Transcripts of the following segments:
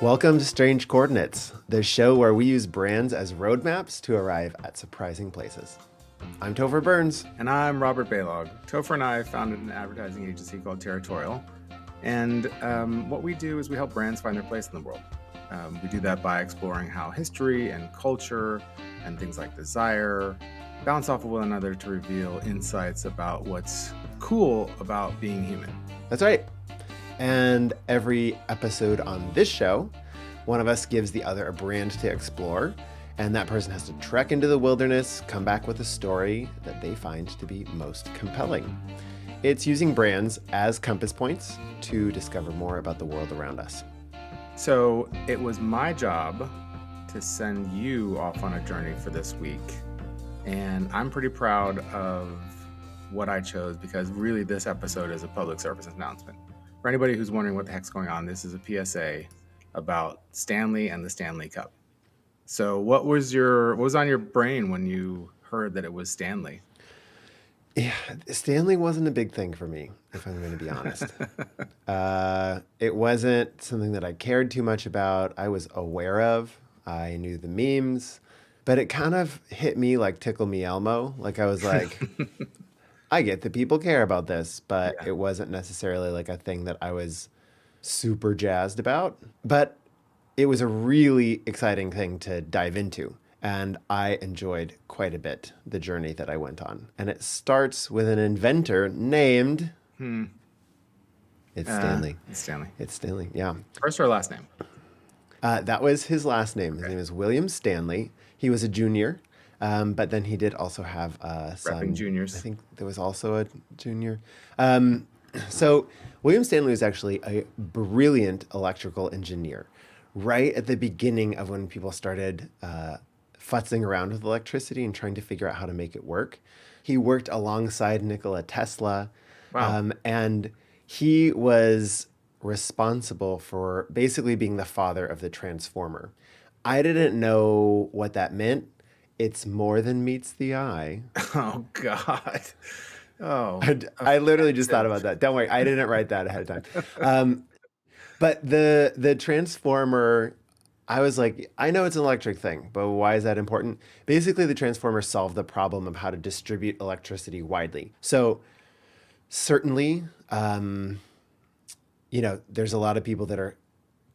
Welcome to Strange Coordinates, the show where we use brands as roadmaps to arrive at surprising places. I'm Topher Burns. And I'm Robert Baylog. Topher and I founded an advertising agency called Territorial. And what we do is we help brands find their place in the world. We do that by exploring how history and culture and things like desire bounce off of one another to reveal insights about what's cool about being human. That's right. And every episode on this show, one of us gives the other a brand to explore, and that person has to trek into the wilderness, come back with a story that they find to be most compelling. It's using brands as compass points to discover more about the world around us. So it was my job to send you off on a journey for this week, and I'm pretty proud of what I chose because really this episode is a public service announcement. For anybody who's wondering what the heck's going on, this is a PSA about Stanley and the Stanley Cup. So what was on your brain when you heard that it was Stanley? Yeah, Stanley wasn't a big thing for me, if I'm going to be honest. It wasn't something that I cared too much about. I was aware of. I knew the memes, but it kind of hit me like Tickle Me Elmo. Like I was like, I get that people care about this, but it wasn't necessarily like a thing that I was super jazzed about. But it was a really exciting thing to dive into. And I enjoyed quite a bit the journey that I went on. And it starts with an inventor named... It's Stanley. It's Stanley, yeah. First or last name? That was his last name. His name is William Stanley. He was a junior. But then he did also have a son. Repping juniors. I think there was also a junior. So William Stanley was actually a brilliant electrical engineer. Right at the beginning of when people started futzing around with electricity and trying to figure out how to make it work. He worked alongside Nikola Tesla. Wow. And he was responsible for basically being the father of the transformer. I didn't know what that meant. It's more than meets the eye. Oh, God. Oh. I literally just thought about that. Don't worry, I didn't write that ahead of time. But the transformer, I was like, I know it's an electric thing, but why is that important? Basically, the transformer solved the problem of how to distribute electricity widely. So certainly, there's a lot of people that are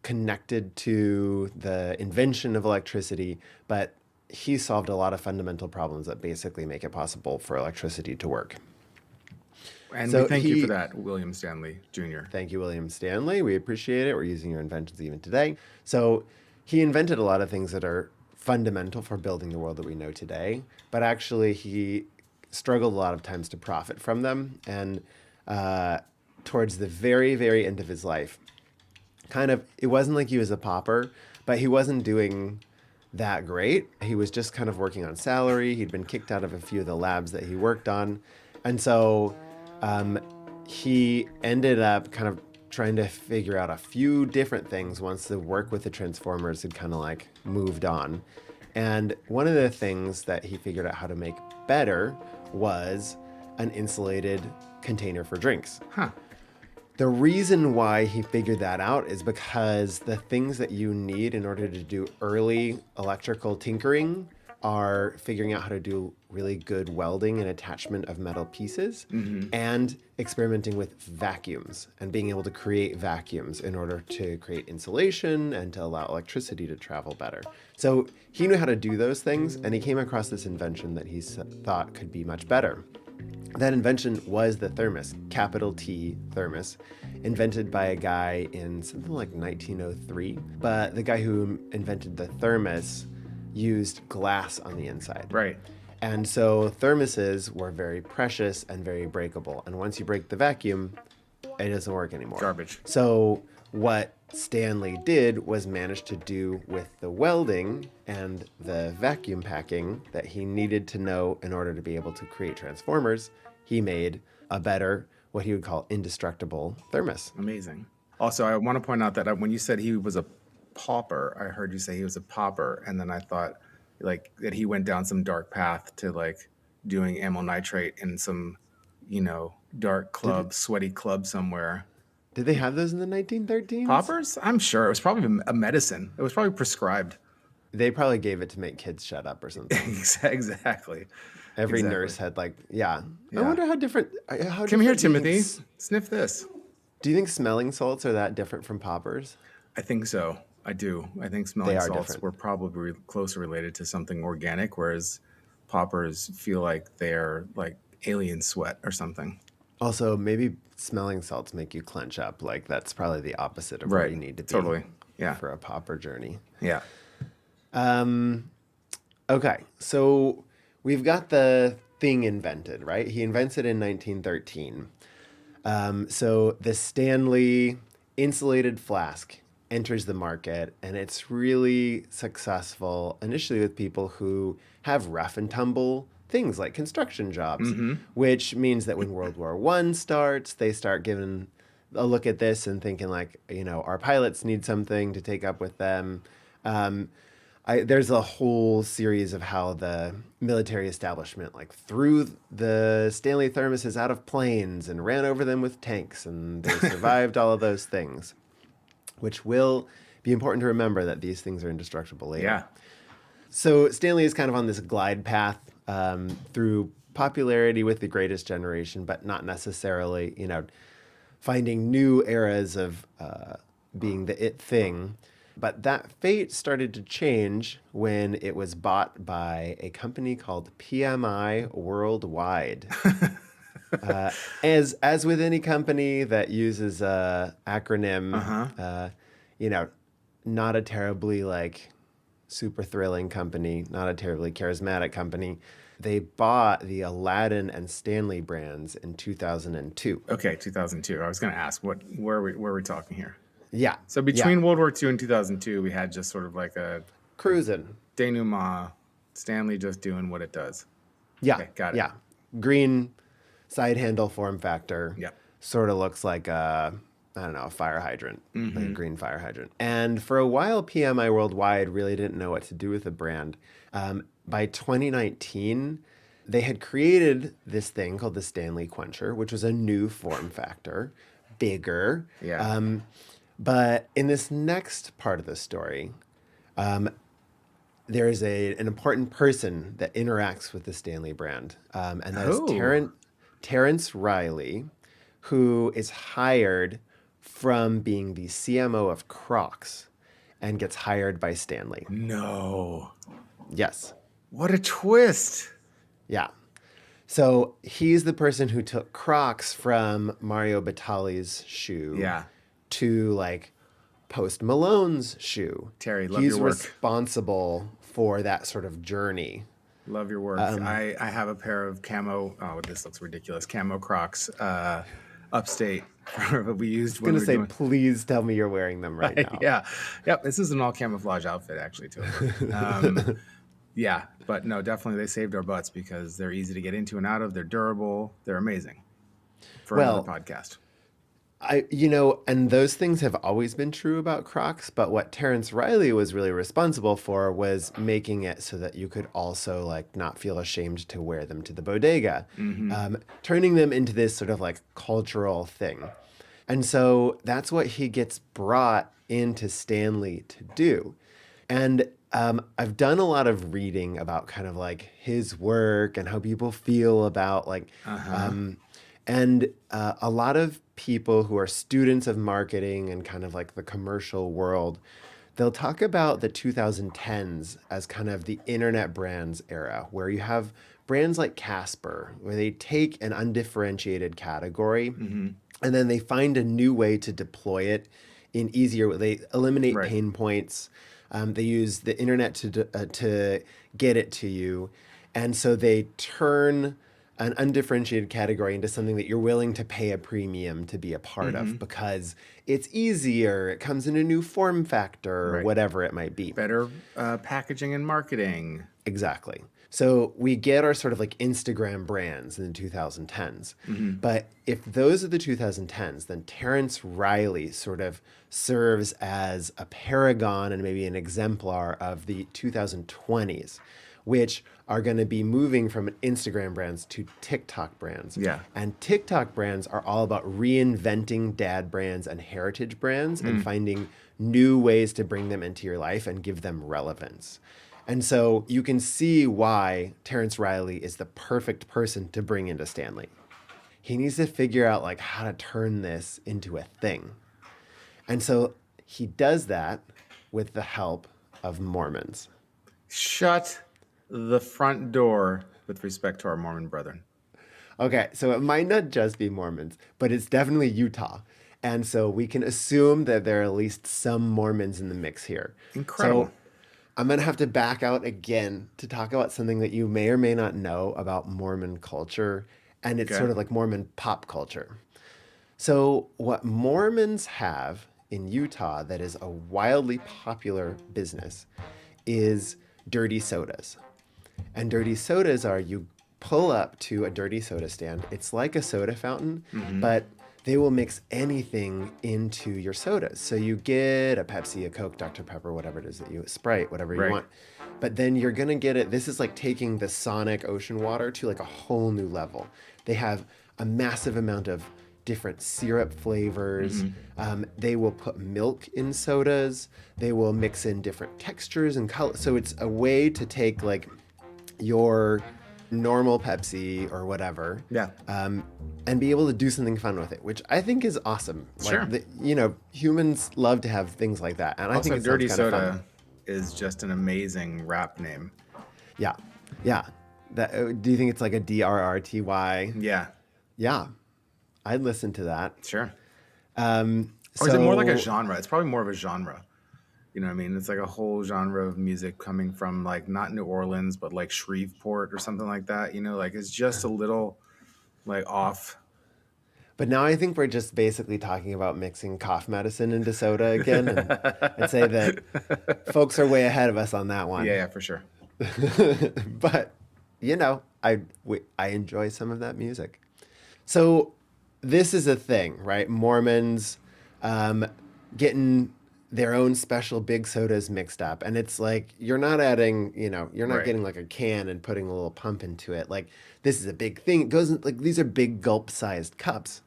connected to the invention of electricity, but he solved a lot of fundamental problems that basically make it possible for electricity to work. And so we thank you for that, William Stanley Jr. Thank you, William Stanley. We appreciate it. We're using your inventions even today. So he invented a lot of things that are fundamental for building the world that we know today, but actually he struggled a lot of times to profit from them. And towards the very, very end of his life, it wasn't like he was a pauper, but he wasn't doing that great. He was just kind of working on salary. He'd been kicked out of a few of the labs that he worked on. And so he ended up kind of trying to figure out a few different things once the work with the transformers had kind of like moved on. And one of the things that he figured out how to make better was an insulated container for drinks. Huh. The reason why he figured that out is because the things that you need in order to do early electrical tinkering are figuring out how to do really good welding and attachment of metal pieces and experimenting with vacuums and being able to create vacuums in order to create insulation and to allow electricity to travel better. So he knew how to do those things, and he came across this invention that he thought could be much better. That invention was the thermos, capital T thermos, invented by a guy in something like 1903. But the guy who invented the thermos used glass on the inside. Right. And so thermoses were very precious and very breakable. And once you break the vacuum, it doesn't work anymore. Garbage. So what Stanley did was manage to do with the welding and the vacuum packing that he needed to know in order to be able to create transformers, he made a better, what he would call indestructible thermos. Amazing. Also, I want to point out that when you said he was a pauper, I heard you say he was a pauper, and then I thought like that he went down some dark path to like doing amyl nitrate in some, dark club, sweaty club somewhere Did they have those in the 1913s? Poppers? I'm sure. It was probably a medicine. It was probably prescribed. They probably gave it to make kids shut up or something. Exactly. Every Exactly. nurse had like, yeah. I Yeah. wonder how Come here, different Timothy. Sniff this. do you think smelling salts are that different from poppers? I think so. I do. I think They smelling are salts different. were probably closer related to something organic, whereas poppers feel like they're like alien sweat or something. Also, maybe smelling salts make you clench up. Like that's probably the opposite of where Right. you need to be Totally. Yeah. for a popper journey. Yeah. Okay, so we've got the thing invented, right? He invents it in 1913. So the Stanley insulated flask enters the market, and it's really successful initially with people who have rough and tumble things like construction jobs, which means that when World War One starts, they start giving a look at this and thinking like, our pilots need something to take up with them. Um, there's a whole series of how the military establishment like threw the Stanley thermoses out of planes and ran over them with tanks, and they survived all of those things, which will be important to remember that these things are indestructible later. Yeah. So Stanley is kind of on this glide path through popularity with the Greatest Generation, but not necessarily, finding new eras of being the it thing. But that fate started to change when it was bought by a company called PMI Worldwide. As with any company that uses a acronym, you know, not a terribly like super thrilling company, not a terribly charismatic company. They bought the Aladdin and Stanley brands in 2002. Okay, 2002. I was going to ask, where are we talking here? Yeah. So between World War II and 2002, we had just sort of like a Cruising. denouement, Stanley just doing what it does. Yeah. Okay, got it. Yeah. Green side handle form factor. Yep. Sort of looks like a fire hydrant, Mm-hmm. like a green fire hydrant. And for a while, PMI Worldwide really didn't know what to do with the brand. By 2019, they had created this thing called the Stanley Quencher, which was a new form factor, bigger. Yeah. But in this next part of the story, there is an important person that interacts with the Stanley brand, and that is Oh. Terrence Riley, who is hired from being the CMO of Crocs and gets hired by Stanley. No. Yes. What a twist. Yeah. So he's the person who took Crocs from Mario Batali's shoe Yeah. to like Post Malone's shoe. Terry, love he's your work. responsible for that sort of journey. Love your work. I have a pair of camo. Oh, this looks ridiculous. Camo Crocs, upstate. We used I'm when going we to say, were doing. please tell me you're wearing them right now. Yeah. Yep. This is an all camouflage outfit, actually, too. Yeah, but no, definitely they saved our butts because they're easy to get into and out of. They're durable. They're amazing. For Well, another podcast. And those things have always been true about Crocs, but what Terrence Riley was really responsible for was making it so that you could also like not feel ashamed to wear them to the bodega, turning them into this sort of like cultural thing. And so that's what he gets brought into Stanley to do. And I've done a lot of reading about kind of like his work and how people feel about like, a lot of people who are students of marketing and kind of like the commercial world, they'll talk about the 2010s as kind of the internet brands era, where you have brands like Casper, where they take an undifferentiated category and then they find a new way to deploy it in easier. They eliminate Right. pain points. They use the internet to get it to you, and so they turn an undifferentiated category into something that you're willing to pay a premium to be a part of because it's easier, it comes in a new form factor, or Right. whatever it might be. Better packaging and marketing. Exactly. So we get our sort of like Instagram brands in the 2010s. But if those are the 2010s, then Terrence Riley sort of serves as a paragon and maybe an exemplar of the 2020s, which are going to be moving from Instagram brands to TikTok brands. Yeah. And TikTok brands are all about reinventing dad brands and heritage brands and finding new ways to bring them into your life and give them relevance. And so you can see why Terrence Riley is the perfect person to bring into Stanley. He needs to figure out like how to turn this into a thing. And so he does that with the help of Mormons. Shut the front door with respect to our Mormon brethren. Okay, so it might not just be Mormons, but it's definitely Utah. And so we can assume that there are at least some Mormons in the mix here. Incredible. So I'm going to have to back out again to talk about something that you may or may not know about Mormon culture. And it's Okay. sort of like Mormon pop culture. So, what Mormons have in Utah that is a wildly popular business is dirty sodas. And dirty sodas are you pull up to a dirty soda stand. It's like a soda fountain, but they will mix anything into your sodas. So you get a Pepsi, a Coke, Dr. Pepper, whatever it is that you, Sprite, whatever you Right. want. But then you're going to get it. This is like taking the Sonic ocean water to like a whole new level. They have a massive amount of different syrup flavors. They will put milk in sodas. They will mix in different textures and colors. So it's a way to take like your normal Pepsi or whatever, Yeah. and be able to do something fun with it, which I think is awesome. Sure. Like, humans love to have things like that, and I Also, think it dirty sounds kind of soda fun. is just an amazing rap name. Yeah, yeah. Do you think it's like a DRRTY? Yeah. Yeah, I'd listen to that. Sure. Or is it more like a So- genre? It's probably more of a genre. You know what I mean? It's like a whole genre of music coming from like not New Orleans, but like Shreveport or something like that. You know, like it's just a little like off. But now I think we're just basically talking about mixing cough medicine into soda again, and I'd say that folks are way ahead of us on that one. Yeah, for sure. But I enjoy some of that music. So this is a thing, right? Mormons getting their own special big sodas mixed up, and it's like you're not adding, you're not Right. getting like a can and putting a little pump into it. Like this is a big thing. It goes like these are big gulp-sized cups,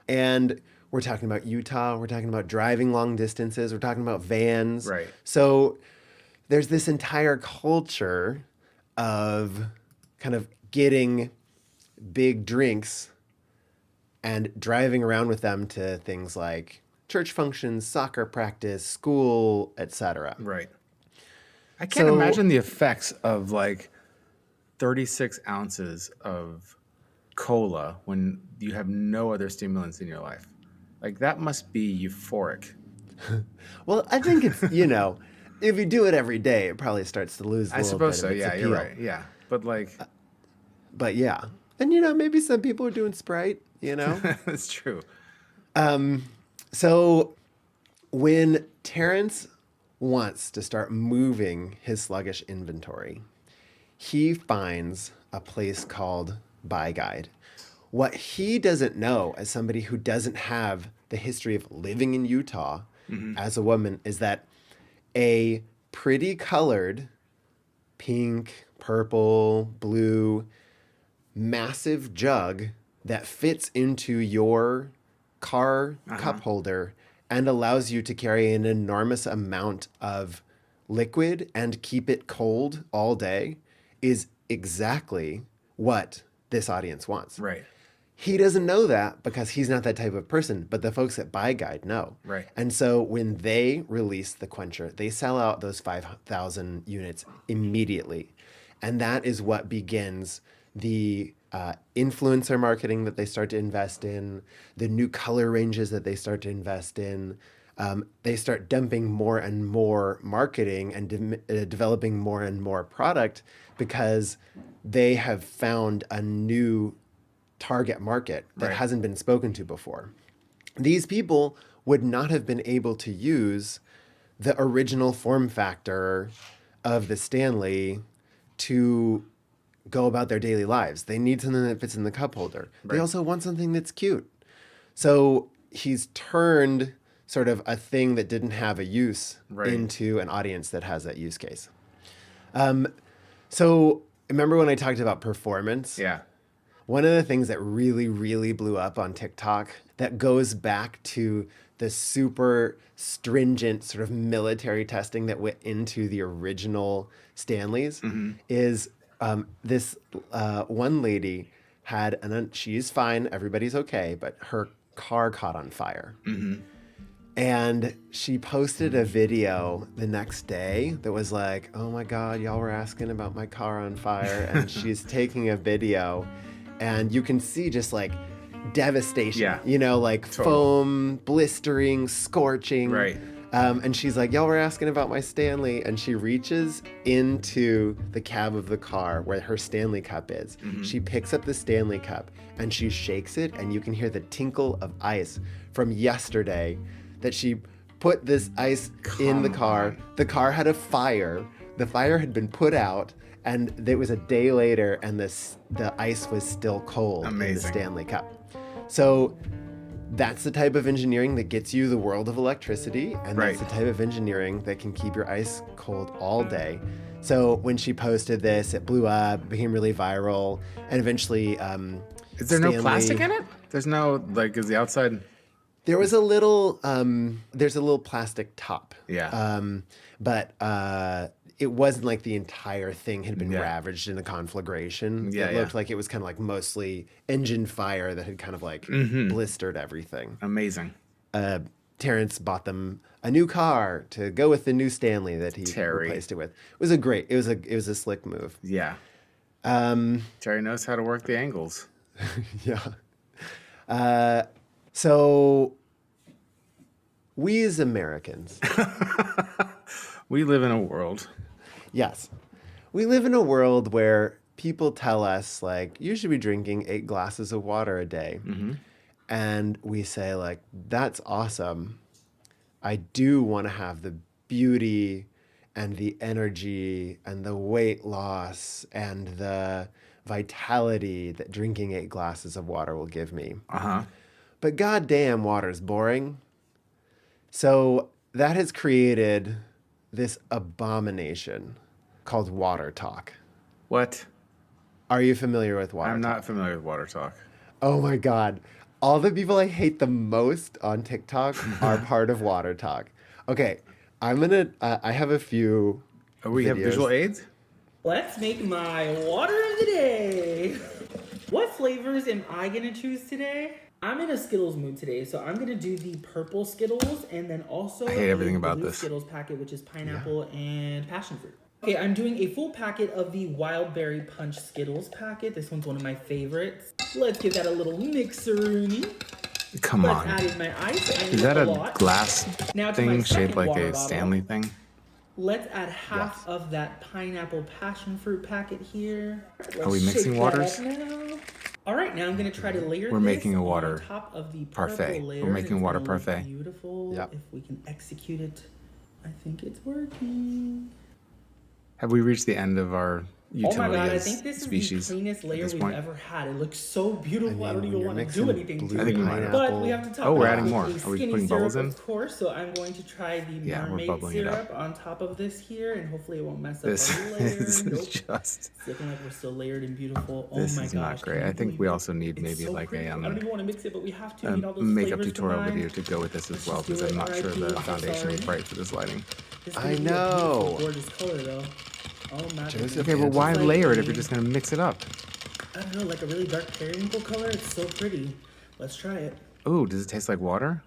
and we're talking about Utah. We're talking about driving long distances. We're talking about vans. Right. So there's this entire culture of kind of getting big drinks and driving around with them to things like church functions, soccer practice, school, etc. Right. I can't So- imagine the effects of like 36 ounces of cola when you have no other stimulants in your life. Like that must be euphoric. Well, I think it's, if you do it every day, it probably starts to lose a I little suppose bit so. of its Yeah, appeal. you're right. Yeah. But like, But yeah. And, maybe some people are doing Sprite, that's true. So when Terrence wants to start moving his sluggish inventory, he finds a place called Buy Guide. What he doesn't know, as somebody who doesn't have the history of living in Utah as a woman, is that a pretty colored pink, purple, blue, massive jug that fits into your car cup holder and allows you to carry an enormous amount of liquid and keep it cold all day is exactly what this audience wants. Right. He doesn't know that because he's not that type of person, but the folks at Buy Guide know. Right. And so when they release the Quencher, they sell out those 5,000 units immediately. And that is what begins the influencer marketing that they start to invest in, the new color ranges that they start to invest in. They start dumping more and more marketing and developing more and more product because they have found a new target market that Right. hasn't been spoken to before. These people would not have been able to use the original form factor of the Stanley to go about their daily lives. They need something that fits in the cup holder. They Right. also want something that's cute. So he's turned sort of a thing that didn't have a use Right. into an audience that has that use case. So remember when I talked about performance? Yeah. One of the things that really, really blew up on TikTok that goes back to the super stringent sort of military testing that went into the original Stanleys is this one lady had she's fine, everybody's okay, but her car caught on fire. And she posted a video the next day that was like, oh my God, y'all were asking about my car on fire. And she's taking a video and you can see just like devastation, Yeah. like foam, blistering, scorching. Right. And she's like, y'all were asking about my Stanley. And she reaches into the cab of the car where her Stanley cup is. She picks up the Stanley cup and she shakes it, and you can hear the tinkle of ice from yesterday that she put this ice in the car. The car had a fire. The fire had been put out, and it was a day later, and the ice was still cold in the Stanley Cup. So that's the type of engineering that gets you the world of electricity, and that's the type of engineering that can keep your ice cold all day. So when she posted this, it blew up, became really viral, and eventually is there no plastic in it? There's no, like, is the outside... There was a little, there's a little plastic top. Yeah. But it wasn't like the entire thing had been ravaged in a conflagration. It looked like it was kind of like mostly engine fire that had kind of like blistered everything. Amazing. Terrence bought them a new car to go with the new Stanley that he replaced it with. It was a slick move. Yeah. Terry knows how to work the angles. Yeah. So we as Americans, we live in a world. Yes. We live in a world where people tell us, like, you should be drinking 8 glasses of water a day. And we say, like, that's awesome. I do want to have the beauty and the energy and the weight loss and the vitality that drinking 8 glasses of water will give me. But goddamn, water's boring. So that has created this abomination called water talk. What? Are you familiar with water talk? I'm not familiar with water talk. Oh my God. All the people I hate the most on TikTok are part of water talk. Okay, I have a few We have visual aids? Let's make my water of the day. What flavors am I gonna choose today? I'm in a Skittles mood today, so I'm gonna do the purple Skittles and then also I hate everything about blue this. Skittles packet, which is pineapple and passion fruit. Okay, I'm doing a full packet of the Wild Berry Punch Skittles packet. This one's one of my favorites. Let's give that a little mixer-oonie. Come Let's on. add in my ice. Is that a glass Now to my thing shaped second like water a bottle. Stanley thing? Let's add half of that pineapple passion fruit packet here. Are we mixing waters? All right, now I'm gonna try to layer. We're this making a on water top of the parfait. purple We're layers. making It's water gonna look parfait. Beautiful. Yep. If we can execute it, I think it's working. Have we reached the end of our Oh my utility god, I as think this species is the cleanest at layer this we've point? ever had. It looks so beautiful. I, I mean, don't when even you're want to mixing do anything blue to I think it. we might have. But we have to top Oh, it we're off adding with more. a Are we skinny putting syrup, bubbles in? Of course, so I'm going to try the Yeah, we're mermaid bubbling it up. syrup on top of this here, and hopefully it won't mess up This our layer. is Nope. just... It's looking like we're still layered and beautiful. This oh my is gosh. not great. can you I think believe we it? also need It's maybe so like pretty. a I don't even want to mix it, but we have to. Need all those makeup flavors tutorial combined. video to go with this as well, Let's just because do I'm it. not sure R.I.P. the foundation Sorry. is right for this lighting. This I gonna be a know. beautiful, gorgeous color though. Oh my Joseph, goodness. Okay, but why It's like layer it if a- you're just going to mix it up? I don't know, like a really dark periwinkle color. It's so pretty. Let's try it. Ooh, does it taste like water?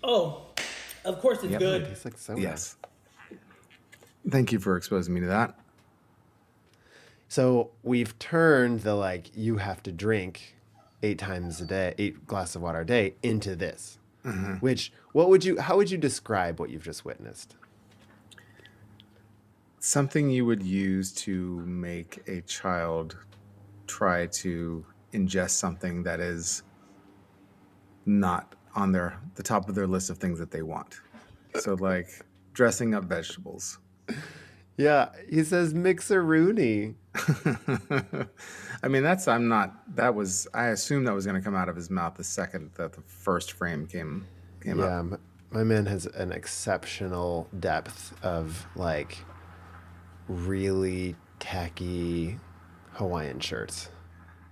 Oh, of course it's Yep. good. It tastes like soda. Yes. Thank you for exposing me to that. So we've turned the like you have to drink 8 times a day, 8 glasses of water a day into this. Which how would you describe what you've just witnessed? Something you would use to make a child try to ingest something that is not on the top of their list of things that they want. So like dressing up vegetables. Yeah, he says mixer-rooney. I mean, I assumed that was going to come out of his mouth the second that the first frame came Yeah, up. my man has an exceptional depth of like really tacky Hawaiian shirts.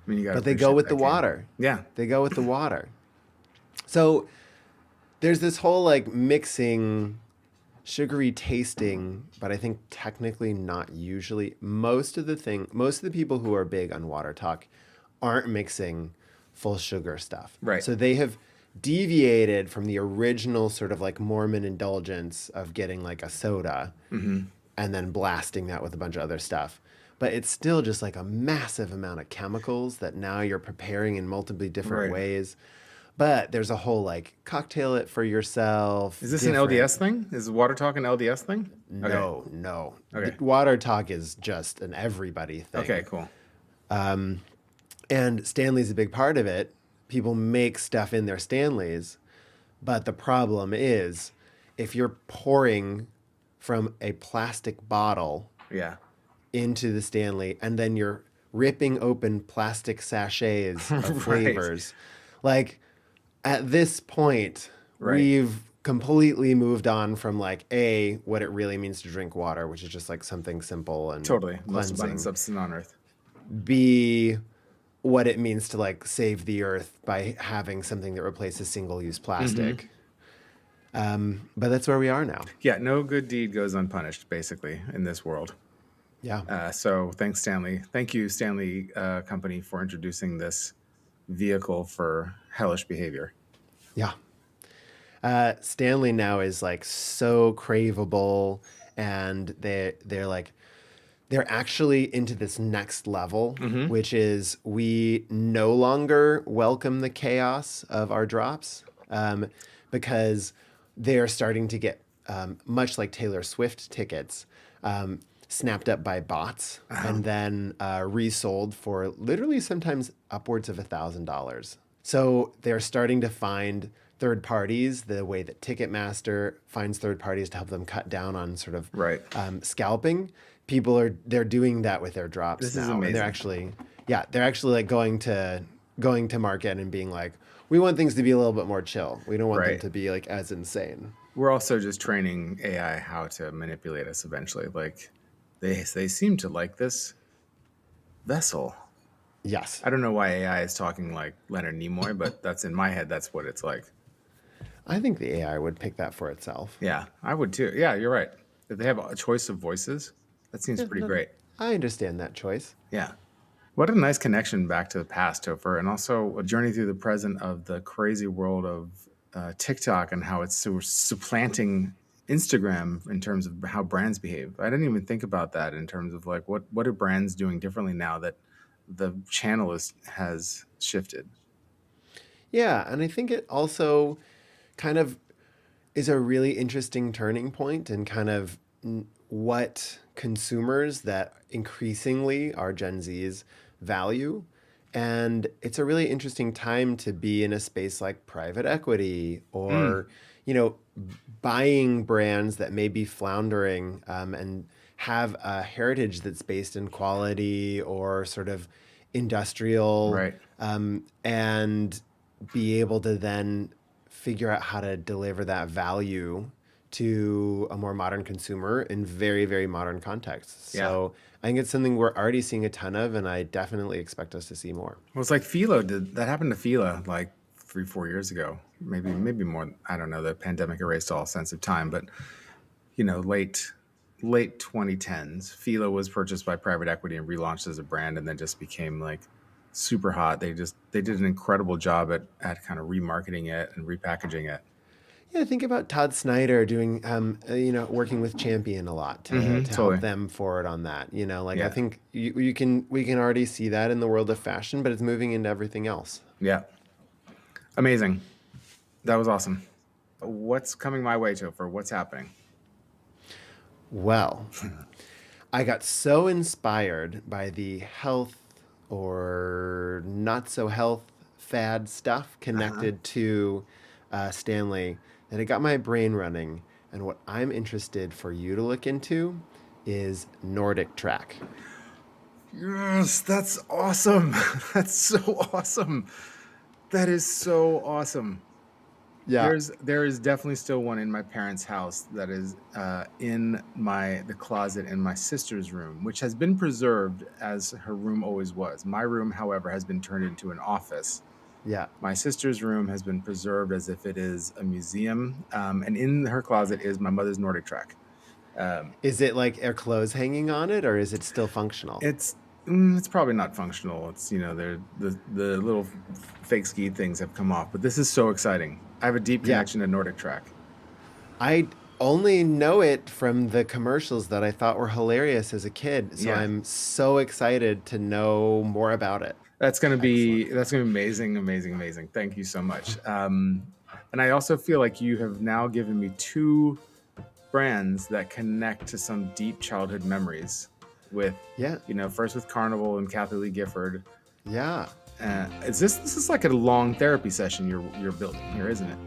I mean, you got to But they go appreciate with the that can. water. Yeah. They go with the water. So there's this whole like mixing, sugary tasting, but I think technically not usually. Most of the people who are big on water talk aren't mixing full sugar stuff. Right. So they have deviated from the original sort of like Mormon indulgence of getting like a soda and then blasting that with a bunch of other stuff. But it's still just like a massive amount of chemicals that now you're preparing in multiple different Right. ways. But there's a whole like cocktail it for yourself. Is this an different- LDS thing? Is water talk an LDS thing? No, no. Okay. The water talk is just an everybody thing. Okay, cool. And Stanley's a big part of it. People make stuff in their Stanleys. But the problem is if you're pouring from a plastic bottle Yeah. into the Stanley and then you're ripping open plastic sachets of Right. flavors, like at this point, Right. we've completely moved on from like what it really means to drink water, which is just like something simple and Totally. Most cleansing. abundant substance on earth. B, what it means to like save the earth by having something that replaces single-use plastic. But that's where we are now. Yeah, no good deed goes unpunished, basically, in this world. Yeah. So thanks, Stanley. Thank you, Stanley Company, for introducing this vehicle for hellish behavior. Yeah. Stanley now is like so craveable, and they're actually into this next level, which is we no longer welcome the chaos of our drops, because they're starting to get much like Taylor Swift tickets. Snapped up by bots and then resold for literally sometimes upwards of $1,000. So they're starting to find third parties the way that Ticketmaster finds third parties to help them cut down on sort of Right. scalping. They're doing that with their drops This now. is And amazing. they're actually like going to market and being like, we want things to be a little bit more chill. We don't want them Right. to be like as insane. We're also just training AI how to manipulate us eventually. Like, they seem to like this vessel. Yes. I don't know why AI is talking like Leonard Nimoy, but that's in my head. That's what it's like. I think the AI would pick that for itself. Yeah, I would too. Yeah, you're right. If they have a choice of voices, that seems pretty great. I understand that choice. Yeah. What a nice connection back to the past, Topher, and also a journey through the present of the crazy world of TikTok and how it's supplanting Instagram in terms of how brands behave. I didn't even think about that in terms of like what are brands doing differently now that the channel has shifted. Yeah, and I think it also kind of is a really interesting turning point in kind of what consumers that increasingly are Gen Zs value. And it's a really interesting time to be in a space like private equity or, buying brands that may be floundering and have a heritage that's based in quality or sort of industrial, Right. and be able to then figure out how to deliver that value to a more modern consumer in very, very modern contexts. Yeah. So I think it's something we're already seeing a ton of, and I definitely expect us to see more. Well, it's like Philo did. That happened to Philo like 3-4 years ago, maybe more. I don't know. The pandemic erased all sense of time, but late 2010s, Philo was purchased by private equity and relaunched as a brand, and then just became like super hot. They did an incredible job at kind of remarketing it and repackaging it. Yeah, think about Todd Snyder doing, working with Champion a lot to totally. help them forward on that. I Yeah. think we can already see that in the world of fashion, but it's moving into everything else. Yeah. Amazing. That was awesome. What's coming my way, Topher? What's happening? Well, I got so inspired by the health or not so health fad stuff connected to Stanley that it got my brain running. And what I'm interested for you to look into is Nordic track. Yes, that's awesome. That's so awesome. That is so awesome. Yeah. There is definitely still one in my parents' house that is in the closet in my sister's room, which has been preserved as her room always was. My room, however, has been turned into an office. Yeah. My sister's room has been preserved as if it is a museum, and in her closet is my mother's Nordic track. Is it like are clothes hanging on it, or is it still functional? It's probably not functional. It's the little fake ski things have come off, but this is so exciting. I have a deep Yeah. connection to Nordic track. I only know it from the commercials that I thought were hilarious as a kid. So Yeah. I'm so excited to know more about it. That's gonna be Excellent. that's gonna be amazing, amazing, amazing. Thank you so much. And I also feel like you have now given me two brands that connect to some deep childhood memories. With Yeah. first with Carnival and Kathy Lee Gifford. Yeah. This is like a long therapy session you're building here, isn't it?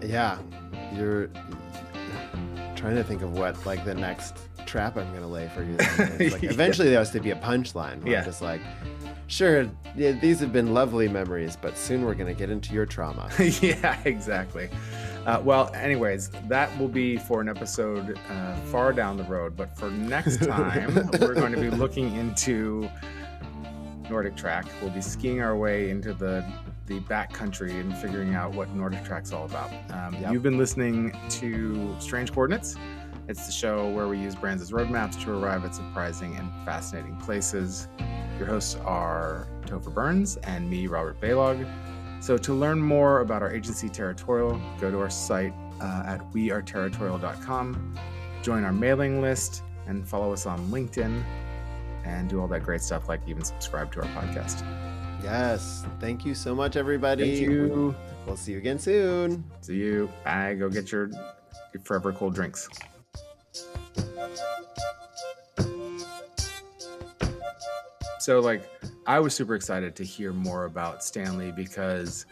Yeah. You're trying to think of what like the next trap I'm gonna lay for you. It's like, Yeah. eventually there has to be a punchline where Yeah. I'm just like, sure, yeah, these have been lovely memories, but soon we're gonna get into your trauma. Yeah, exactly. Well, anyways, that will be for an episode far down the road. But for next time, we're going to be looking into Nordic track. We'll be skiing our way into the backcountry and figuring out what Nordic track's all about. Yep. You've been listening to Strange Coordinates. It's the show where we use brands as roadmaps to arrive at surprising and fascinating places. Your hosts are Topher Burns and me, Robert Baylog. So to learn more about our agency Territorial, go to our site at weareterritorial.com, join our mailing list, and follow us on LinkedIn, and do all that great stuff like even subscribe to our podcast. Yes. Thank you so much, everybody. Thank you. We'll see you again soon. See you. Bye. Go get your forever cold drinks. So I was super excited to hear more about Stanley because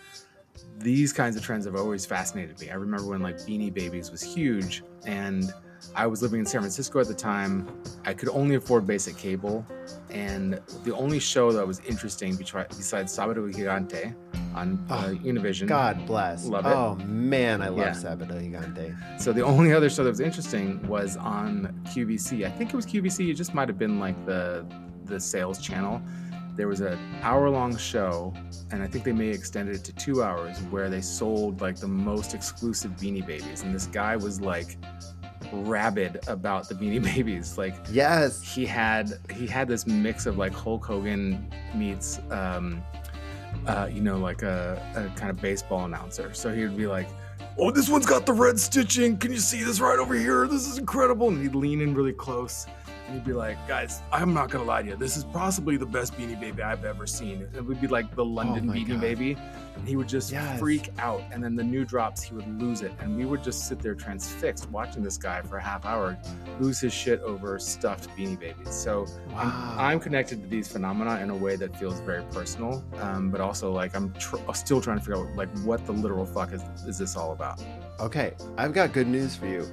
these kinds of trends have always fascinated me. I remember when Beanie Babies was huge, and I was living in San Francisco at the time. I could only afford basic cable, and the only show that was interesting besides Sábado Gigante on Univision. God bless. Love it. Oh man, I love Yeah. Sábado Gigante. So the only other show that was interesting was on QVC. I think it was QVC. It just might have been the sales channel. There was an hour-long show, and I think they may have extended it to 2 hours, where they sold the most exclusive Beanie Babies, and this guy was rabid about the Beanie Babies. Yes. He had this mix of Hulk Hogan meets a kind of baseball announcer. So he would be like, "Oh, this one's got the red stitching. Can you see this right over here? This is incredible." And he'd lean in really close. And he'd be like, "Guys, I'm not gonna lie to you. This is possibly the best Beanie Baby I've ever seen." It would be the London my Beanie God. Baby. And he would just Yes. freak out. And then the new drops, he would lose it. And we would just sit there transfixed watching this guy for a half hour lose his shit over stuffed Beanie Babies. So Wow. I'm connected to these phenomena in a way that feels very personal. But also I'm still trying to figure out what the literal fuck is this all about. Okay, I've got good news for you.